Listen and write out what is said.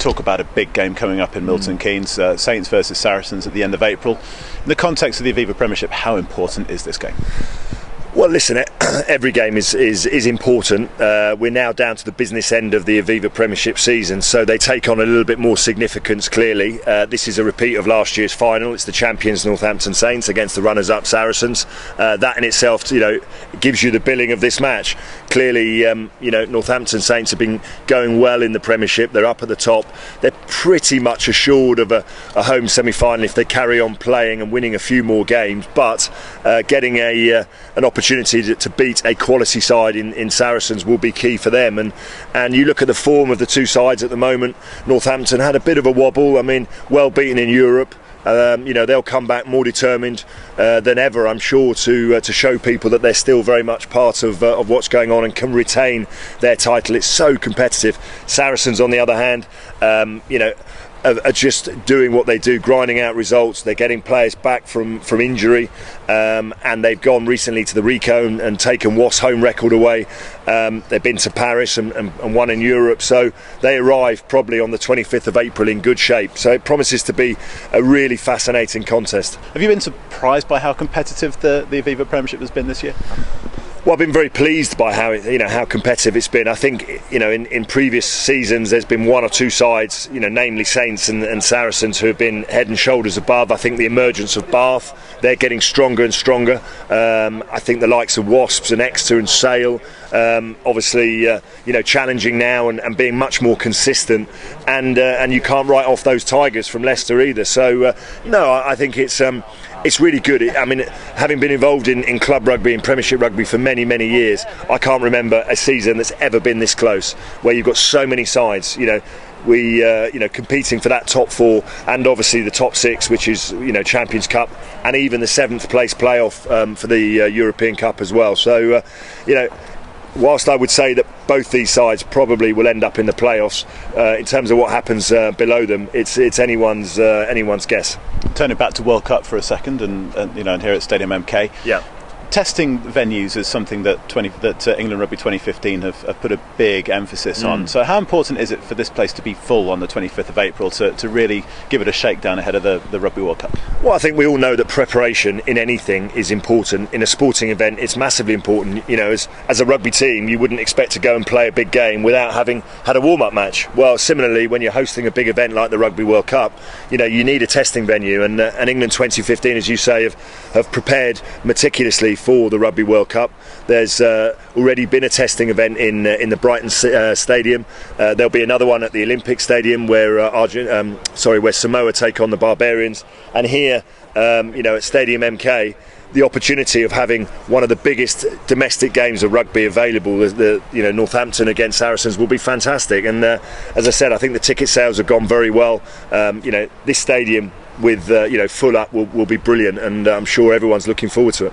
talk about a big game coming up in Milton Keynes, Saints versus Saracens at the end of April. In the context of the Aviva Premiership, how important is this game? Well, listen, every game is important. We're now down to the business end of the Aviva Premiership season, so they take on a little bit more significance, clearly. This is a repeat of last year's final. It's the champions Northampton Saints against the runners-up Saracens. That in itself, gives you the billing of this match. Clearly, Northampton Saints have been going well in the Premiership. They're up at the top. They're pretty much assured of a home semi-final if they carry on playing and winning a few more games, but getting an opportunity to beat a quality side in Saracens will be key for them. And you look at the form of the two sides at the moment. Northampton had a bit of a wobble. I mean, well beaten in Europe. They'll come back more determined than ever, I'm sure, to show people that they're still very much part of what's going on and can retain their title. It's so competitive. Saracens, on the other hand, are just doing what they do, grinding out results. They're getting players back from injury, and they've gone recently to the Rico and taken Wasps' home record away. They've been to Paris and won in Europe, so they arrive probably on the 25th of April in good shape. So it promises to be a really fascinating contest. Have you been surprised by how competitive the Aviva Premiership has been this year? Well, I've been very pleased by how competitive it's been. I think in previous seasons there's been one or two sides, namely Saints and Saracens, who have been head and shoulders above. I think the emergence of Bath, they're getting stronger and stronger. I think the likes of Wasps and Exeter and Sale, obviously, challenging now and being much more consistent. And you can't write off those Tigers from Leicester either. So no, I think it's really good. I mean, having been involved in club rugby and Premiership rugby for many years, I can't remember a season that's ever been this close, where you've got so many sides. Competing for that top four, and obviously the top six, which is Champions Cup, and even the 7th place playoff for the European Cup as well. So whilst I would say that both these sides probably will end up in the playoffs, in terms of what happens below them, it's anyone's guess. Turning back to World Cup for a second, and here at Stadium MK. Yeah. Testing venues is something that England Rugby 2015 have put a big emphasis on. So how important is it for this place to be full on the 25th of April to really give it a shakedown ahead of the Rugby World Cup? Well, I think we all know that preparation in anything is important. In a sporting event, it's massively important. As a rugby team, you wouldn't expect to go and play a big game without having had a warm-up match. Well, similarly, when you're hosting a big event like the Rugby World Cup, you need a testing venue, and England 2015, as you say, have prepared meticulously for the Rugby World Cup. There's already been a testing event in the Brighton Stadium. There'll be another one at the Olympic Stadium where Samoa take on the Barbarians. And here, at Stadium MK, the opportunity of having one of the biggest domestic games of rugby available, Northampton against Saracens, will be fantastic. And as I said, I think the ticket sales have gone very well. This stadium with full up will be brilliant, and I'm sure everyone's looking forward to it.